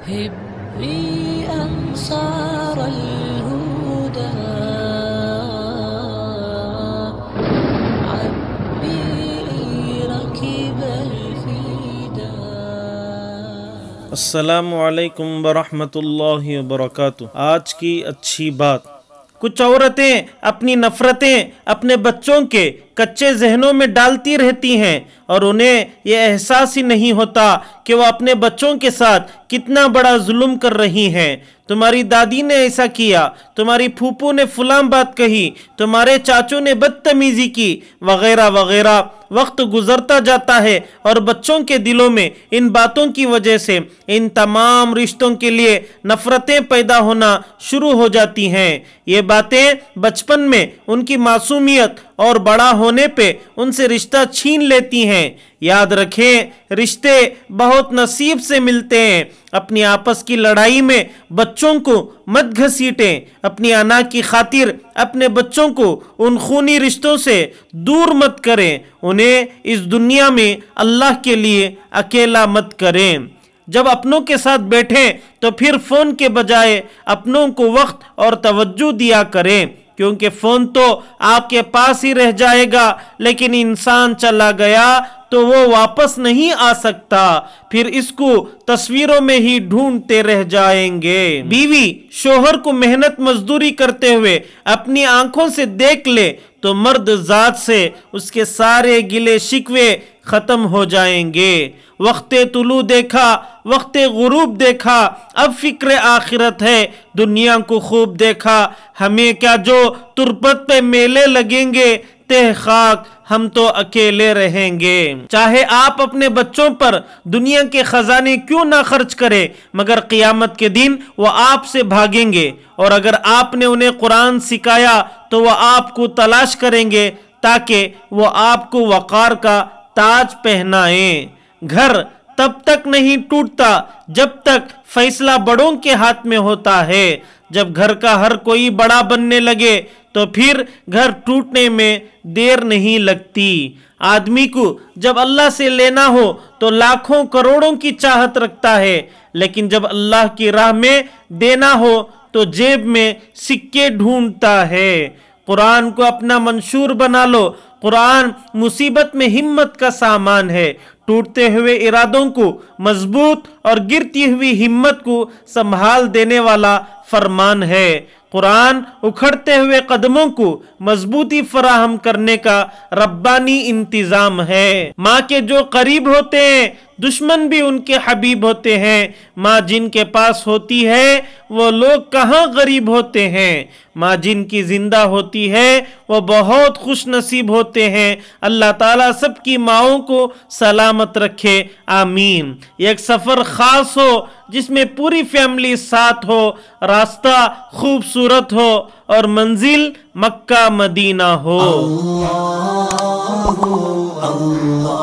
هبي أنصار الهدى عبي ركب الفدا. السلام علیکم ورحمۃ اللہ وبرکاتہ۔ آج کی اچھی بات، کچھ عورتیں اپنی نفرتیں اپنے بچوں کے کچے ذہنوں میں ڈالتی رہتی ہیں اور انہیں یہ احساس ہی نہیں ہوتا کہ وہ اپنے بچوں کے ساتھ کتنا بڑا ظلم کر رہی ہیں۔ تمہاری دادی نے ایسا کیا، تمہاری پھوپھو نے فلاں بات کہی، تمہارے چاچو نے بدتمیزی کی، وغیرہ وغیرہ۔ وقت گزرتا جاتا ہے اور بچوں کے دلوں میں ان باتوں کی وجہ سے ان تمام رشتوں کے لیے نفرتیں پیدا ہونا شروع ہو جاتی ہیں۔ یہ باتیں بچپن میں ان کی معصومیت اور بڑا ہونے پہ ان سے رشتہ چھین لیتی ہیں۔ یاد رکھیں، رشتے بہت نصیب سے ملتے ہیں۔ اپنی آپس کی لڑائی میں بچوں کو مت گھسیٹیں۔ اپنی انا کی خاطر اپنے بچوں کو ان خونی رشتوں سے دور مت کریں۔ انہیں اس دنیا میں اللہ کے لیے اکیلا مت کریں۔ جب اپنوں کے ساتھ بیٹھیں تو پھر فون کے بجائے اپنوں کو وقت اور توجہ دیا کریں، کیونکہ فون تو آپ کے پاس ہی رہ جائے گا، لیکن انسان چلا گیا تو وہ واپس نہیں آ سکتا، پھر اس کو تصویروں میں ہی ڈھونڈتے رہ جائیں گے۔ بیوی شوہر کو محنت مزدوری کرتے ہوئے اپنی آنکھوں سے دیکھ لے تو مرد ذات سے اس کے سارے گلے شکوے ختم ہو جائیں گے۔ وقت طلوع دیکھا، وقت غروب دیکھا، اب فکر آخرت ہے، دنیا کو خوب دیکھا، ہمیں کیا جو تربت پہ میلے لگیں گے، تہ خاک ہم تو اکیلے رہیں گے۔ چاہے آپ اپنے بچوں پر دنیا کے خزانے کیوں نہ خرچ کریں، مگر قیامت کے دن وہ آپ سے بھاگیں گے، اور اگر آپ نے انہیں قرآن سکھایا تو وہ آپ کو تلاش کریں گے تاکہ وہ آپ کو وقار کا تاج پہنائیں۔ گھر تب تک نہیں ٹوٹتا جب تک فیصلہ بڑوں کے ہاتھ میں ہوتا ہے۔ جب گھر کا ہر کوئی بڑا بننے لگے تو پھر گھر ٹوٹنے میں دیر نہیں لگتی۔ آدمی کو جب اللہ سے لینا ہو تو لاکھوں کروڑوں کی چاہت رکھتا ہے، لیکن جب اللہ کی راہ میں دینا ہو تو جیب میں سکے ڈھونڈتا ہے۔ قرآن کو اپنا منشور بنا لو۔ قرآن مصیبت میں ہمت کا سامان ہے، ٹوٹتے ہوئے ارادوں کو مضبوط اور گرتی ہوئی ہمت کو سنبھال دینے والا فرمان ہے۔ قرآن اکھڑتے ہوئے قدموں کو مضبوطی فراہم کرنے کا ربانی انتظام ہے۔ ماں کے جو قریب ہوتے ہیں دشمن بھی ان کے حبیب ہوتے ہیں۔ ماں جن کے پاس ہوتی ہے وہ لوگ کہاں غریب ہوتے ہیں۔ ماں جن کی زندہ ہوتی ہے وہ بہت خوش نصیب ہوتے ہیں۔ اللہ تعالیٰ سب کی ماؤں کو سلامت رکھے، آمین۔ ایک سفر خاص ہو جس میں پوری فیملی ساتھ ہو، راستہ خوبصورت ہو اور منزل مکہ مدینہ ہو۔ اللہ